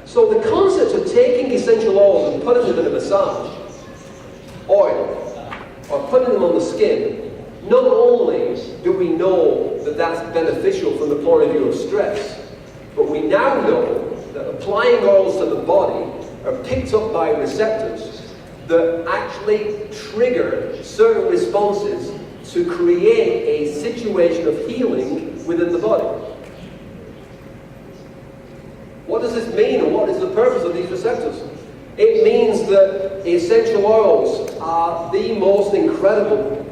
So the concept of taking essential oils and putting them in a massage oil, or putting them on the skin, not only do we know that that's beneficial from the point of view of stress, but we now know that applying oils to the body are picked up by receptors that actually trigger certain responses to create a situation of healing within the body. What does this mean, and what is the purpose of these receptors? It means that essential oils are the most incredible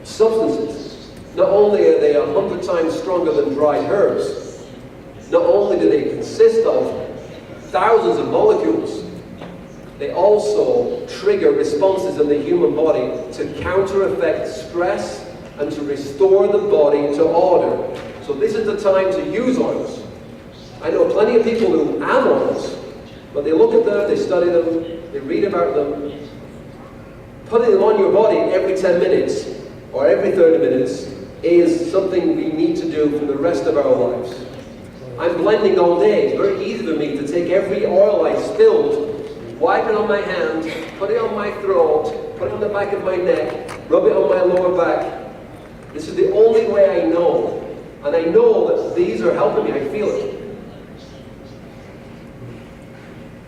substances. Not only are they 100 times stronger than dried herbs, not only do they consist of thousands of molecules, they also trigger responses in the human body to counter-effect stress and to restore the body to order. So this is the time to use oils. I know plenty of people who have oils, but they look at them, they study them, they read about them. Putting them on your body every 10 minutes or every 30 minutes is something we need to do for the rest of our lives. I'm blending all day. It's very easy for me to take every oil I spilled, wipe it on my hand, put it on my throat, put it on the back of my neck, rub it on my lower back. This is the only way I know. And I know that these are helping me. I feel it.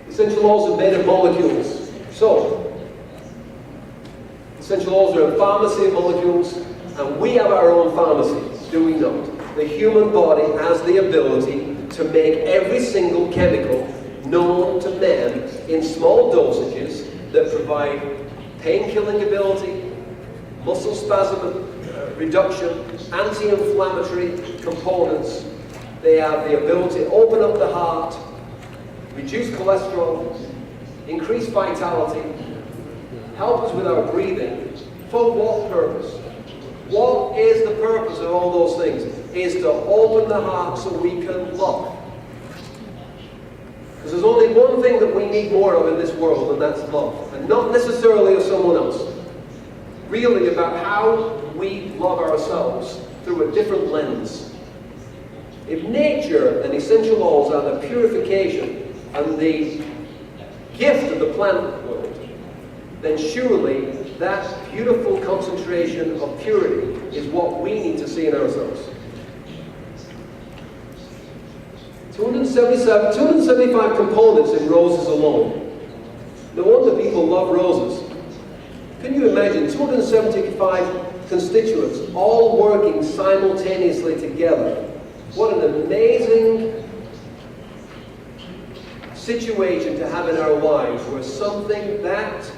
Essential oils are made of molecules. So, essential oils are a pharmacy of molecules, and we have our own pharmacy, do we not? The human body has the ability to make every single chemical known to men in small dosages that provide pain-killing ability, muscle spasm reduction, anti-inflammatory components. They have the ability to open up the heart, reduce cholesterol, increase vitality, help us with our breathing. For what purpose? What is the purpose of all those things? Is to open the heart so we can love. Because there's only one thing that we need more of in this world, and that's love. And not necessarily of someone else. Really about how we love ourselves through a different lens. If nature and essential oils are the purification and the gift of the plant world, then surely that beautiful concentration of purity is what we need to see in ourselves. 275 components in roses alone. No wonder people love roses. Can you imagine 275 constituents all working simultaneously together? What an amazing situation to have in our lives, where something that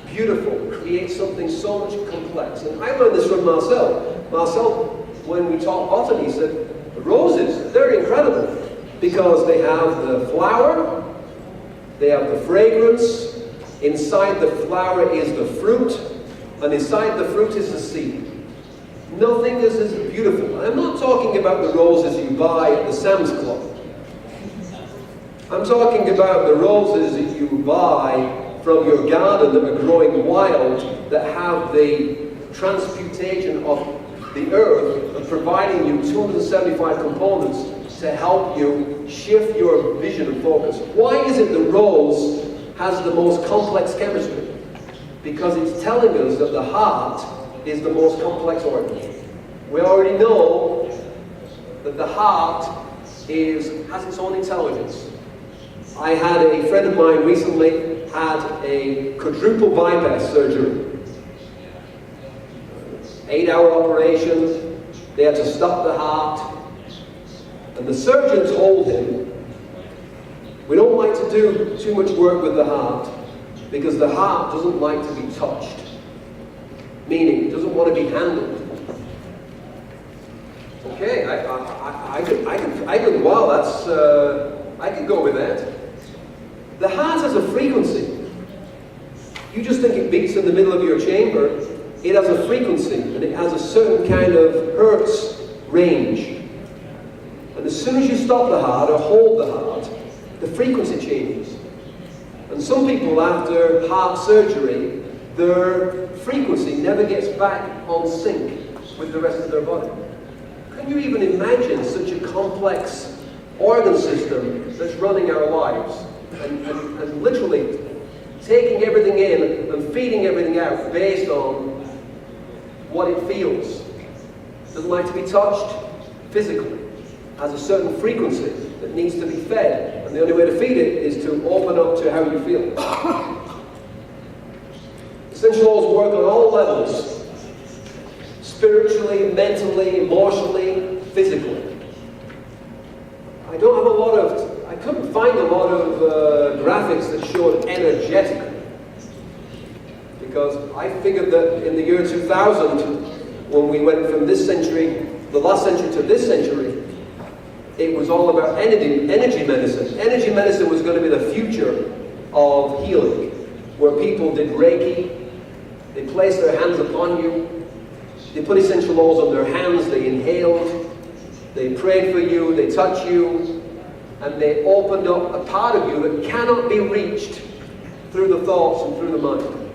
beautiful creates something so much complex. And I learned this from Marcel. Marcel, when we taught botany, said, roses, they're incredible because they have the flower, they have the fragrance, inside the flower is the fruit, and inside the fruit is the seed. Nothing is as beautiful. I'm not talking about the roses you buy at the Sam's Club. I'm talking about the roses that you buy from your garden that are growing wild, that have the transmutation of the earth and providing you 275 components to help you shift your vision and focus. Why is it the rose has the most complex chemistry? Because it's telling us that the heart is the most complex organ. We already know that the heart has its own intelligence. I had a friend of mine recently had a quadruple bypass surgery. 8-hour operation, they had to stop the heart, and the surgeon told him, we don't like to do too much work with the heart because the heart doesn't like to be touched, meaning it doesn't want to be handled. Okay, I could, wow, I could go with that. The heart has a frequency. You just think it beats in the middle of your chamber. It has a frequency, and it has a certain kind of hertz range. And as soon as you stop the heart or hold the heart, the frequency changes. And some people, after heart surgery, their frequency never gets back on sync with the rest of their body. Can you even imagine such a complex organ system that's running our lives? and literally taking everything in and feeding everything out based on what it feels. It doesn't like to be touched physically. Has a certain frequency that needs to be fed, and the only way to feed it is to open up to how you feel. Essential oils work on all levels: spiritually, mentally, emotionally, physically. I couldn't find a lot of graphics that showed energetically, because I figured that in the year 2000, when we went from this century, the last century to this century, it was all about energy medicine. Energy medicine was going to be the future of healing, where people did Reiki, they placed their hands upon you, they put essential oils on their hands, they inhaled, they prayed for you, they touched you, and they opened up a part of you that cannot be reached through the thoughts and through the mind.